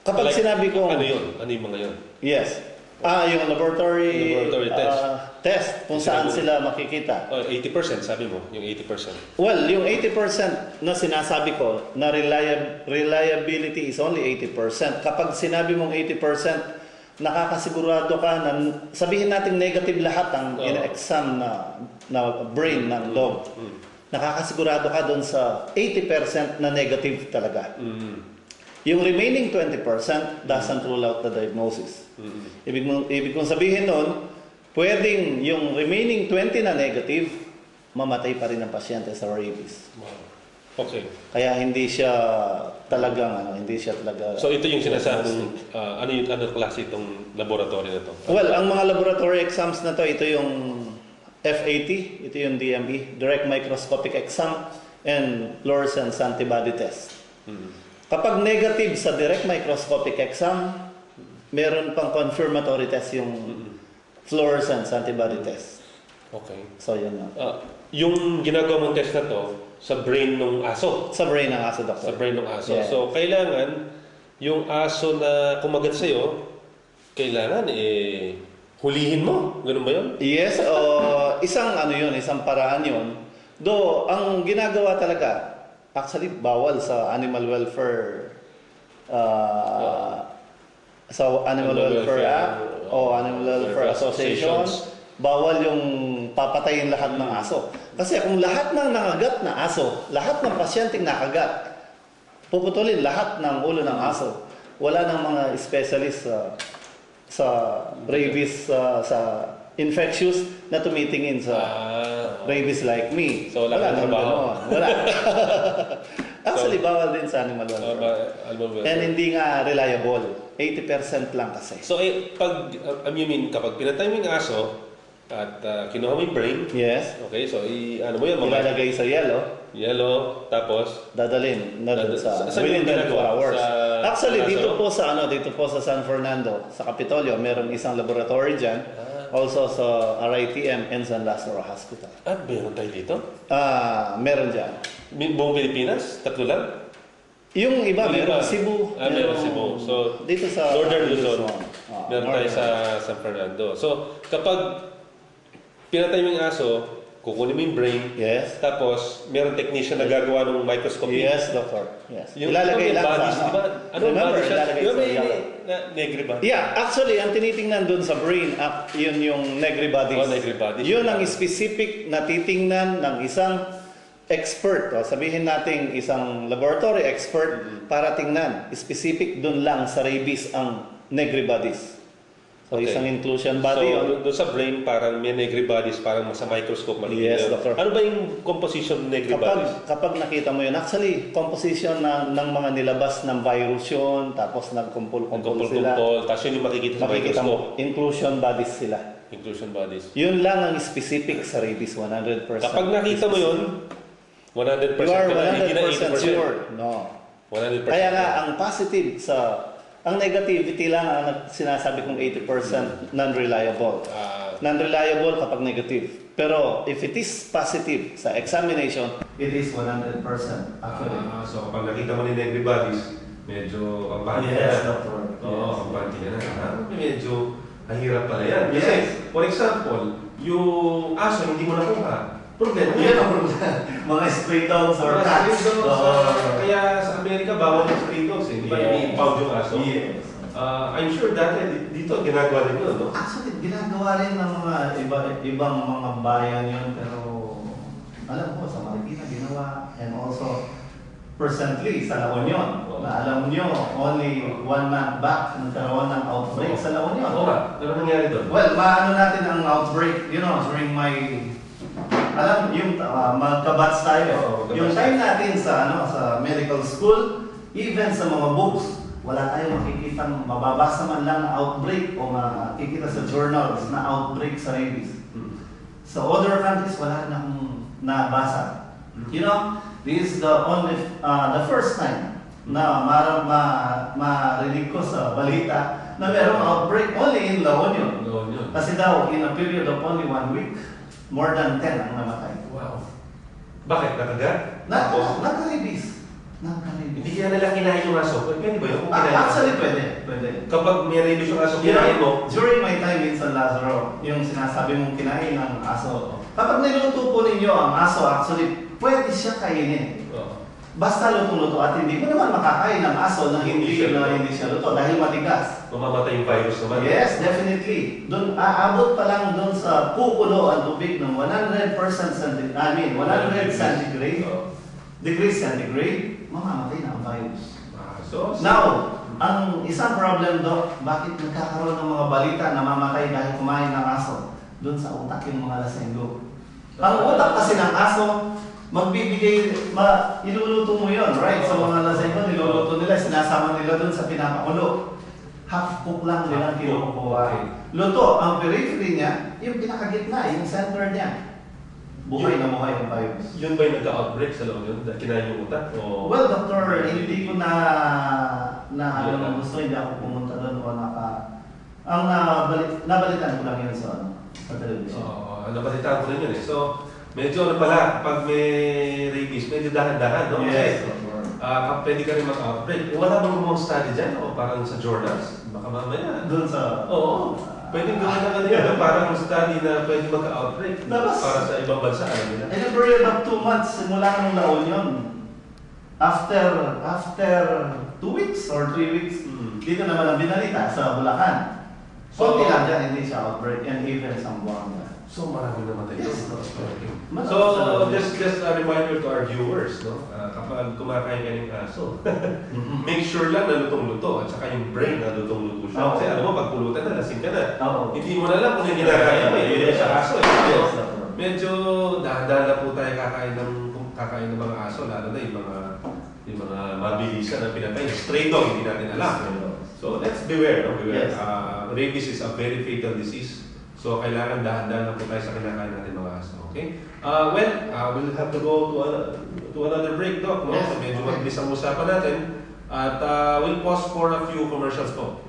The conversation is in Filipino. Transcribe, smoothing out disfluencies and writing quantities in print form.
Kapag sinabi ko... Ano yun? Ano yung mga yun? Yes. Yung laboratory test. Kung saan sila makikita. 80% sabi mo, yung 80%. Well, yung 80% na sinasabi ko, na reliability is only 80%. Kapag sinabi mong 80%, nakakasigurado ka na, sabihin natin negative lahat ang in-exam na brain ng dog. Nakakasigurado ka doon sa 80% na negative talaga. Yung remaining 20% doesn't rule out the diagnosis. Ibig kong sabihin nun, pwedeng yung remaining 20 na negative, mamatay pa rin ang pasyente sa rabies. Okay. Kaya hindi siya talagang, hindi siya talaga... So ito yung sinasabing, ano klase itong laboratory na to? Well, ang mga laboratory exams na to, ito yung FAT, ito yung DME, Direct Microscopic Exam, and Fluorescence Antibody Test. Kapag negative sa direct microscopic exam, meron pang confirmatory test yung fluorescence antibody test. Okay. So, yun na. Yung ginagawa mong test na to, sa brain ng aso? Sa brain ng aso, doctor. Sa brain ng aso. Yeah. So, kailangan, yung aso na kumagat sa'yo, kailangan, hulihin mo. Ganun ba yun? Yes, isang isang paraan yun. Though, ang ginagawa talaga, actually, bawal sa Animal Welfare Animal Welfare Act o Animal Welfare Association, bawal yung papatayin lahat ng aso. Kasi kung lahat ng nangagat na aso, lahat ng pasyenteng nakagat, puputulin lahat ng ulo ng aso, wala nang mga specialist sa rabies, sa infectious na tumitingin sa rabies like me. So, wala nang trabaho. Wala. Actually, bawal din sa animal welfare. And hindi nga reliable. 80% lang kasi. So, kapag pinatay mo yung aso at kinuha mo yung brain, yes. Okay, so ano mo yun? Ilalagay sa yellow, tapos dadalhin sa within 24 hours. Actually, dito po sa San Fernando, sa Capitolio, meron isang laboratory dyan. Also sa RITM and San Lazaro Hospital. Meron tayo dito? Meron dyan. Buong Pilipinas? Tatlo lang? Yung iba, meron Cebu. Meron Cebu. So, dito sa Northern Luzon. Meron tayo sa San Fernando. So, kapag pinatay mo yung aso, kukunin mo yung brain. Yes. Tapos, meron technician na gagawa ng microscopy. Yes, doctor. Yes. Ilalagay lang bodies, sa, diba? Ano remember, body siya? ilalagay sa negri body. Yeah, actually, ang tinitingnan dun sa brain, yun yung negri bodies. Negri bodies. Yun ang specific na titingnan ng isang expert. Sabihin natin isang laboratory expert para tingnan. Specific dun lang sa rabies ang negri bodies. So, isang inclusion body yun. So, doon sa brain, parang may negri bodies, parang sa microscope makikita. Yes, doctor. Ano ba yung composition ng negri bodies? Kapag nakita mo yun, actually, composition ng mga nilabas ng virus yun, tapos nagkumpul-kumpul sila. Tapos yun yung makikita sa microscope. Inclusion bodies sila. Inclusion bodies. Yun lang ang specific sa rabies, 100%. Kapag nakita mo yun, 100% you are 100% sure. No. 100%. Kaya nga, ang positive ang negativity lang ang sinasabi kong 80% non-reliable. Non-reliable kapag negative. Pero if it is positive sa examination, it is 100% actually. So kapag nakita mo ni negri bodies, medyo kampante yes, na. doctor. Oo, kampante na. Medyo mahirap pala yan. Yes. For example, yung aso hindi mo nakuha. Problema yan ang problema. Mga stray dogs or cats. Kaya sa Amerika, bawal yung stray dogs. Di ba i-pound yung aso? Yes. I'm sure dati dito ginagawa rin yun, no? Actually, ginagawa rin ng mga ibang mga bayan yun. Pero alam ko, sa Marikina ginawa. And also, presently, sa La Union. Na alam nyo, only 1 month back, nagkaroon ng outbreak sa La Union. Oo nga. Ano nangyari doon? Well, maano natin ang outbreak, during my... Alam, yung magkabats tayo. Yung time natin sa medical school, even sa mga books, wala tayong makikita, mababasa man lang na outbreak o makikita sa journals na outbreak sa rabies. Sa other countries, wala na akong nabasa. This is the first time na marinig ko sa balita na merong outbreak only in La Union. Kasi daw, in a period of only 1 week, more than 10 ang namatay. Wow. Bakit? Nakagat? Naka-rabies. Hindi kaya nila kinain yung aso. Pwede ba yun? Kung kinain Actually, pwede. Kapag may rabies yung aso, kinain mo. During my time in San Lazaro, yung sinasabi mong kinain ng aso, kapag niluto po ninyo ang aso, actually, pwede siya kainin. Basta luto-luto at hindi mo naman makakain ng aso na hindi siya luto dahil matigas. Mamamatay yung virus naman. Yes, definitely. Doon aabot pa lang doon sa kukulo ang tubig ng 100% centigrade, 100 centigrade, degrees centigrade, mamamatay na ang virus. Now, ang isang problem do, bakit nagkakaroon ng mga balita na mamatay dahil kumain ng aso? Doon sa utak yung mga lasenggo. Ang utak kasi ng aso, magbibigay, iluluto mo yun, right? Sa mga lasenggo, niluluto nila, sinasama nila doon sa pinapakulo. Half cook lang nilang kinukuha. Luto, ang periphery niya, yung pinakagitna, yung center niya. Buhay na buhay ang virus. Yun ba yung nagka-outbreak sa loob yun? Kinain yung utak? O... Well, doctor, hindi ko na gusto, hindi ako pumunta doon o ang nabalitan ko lang yun sa television. Oo, nabalitaan ko rin yun eh. So, medyo ano pala, pag may rabies, medyo dahan-dahan, no? Yes, pwede ka rin mag-outbreak. Wala bang gumawang study dyan? O parang sa journals? Baka mamaya. Doon sa... Oo. Pwede gawin na kanina. Parang study na pwede magka-outbreak. Para sa ibang bansa, alam nila. In a period of 2 months, simula nung La Union, after 2 weeks or 3 weeks, dito naman ang binalita sa Bulacan. Konti lang dyan, hindi siya outbreak, and even Zamboanga. So marami namatay doon. Yes. Okay. Mas- So just a reminder to our viewers, no? Kapag kumakain ka ng aso, make sure lang na lutong-luto at saka yung brain na lutong-luto siya. Oo. Kasi alam mo, pag pulutan na, lasing ka na. Oo. Hindi mo na alam kung yung ginakain mo, yun sa aso. Yes. Medyo dahan-dahan na po tayo kakain ng mga aso, lalo na yung mga mabilisan na pinatay. Stray dog, hindi natin alam. So let's beware, no? Beware. Yes. Rabies is a very fatal disease. So, kailangan dahan-dahan lang po tayo sa kinakain natin mga aso. Okay? We'll have to go to another break, Doc. No? Yes. So, medyo Okay. mabilis ang usapan natin. At we'll pause for a few commercials po.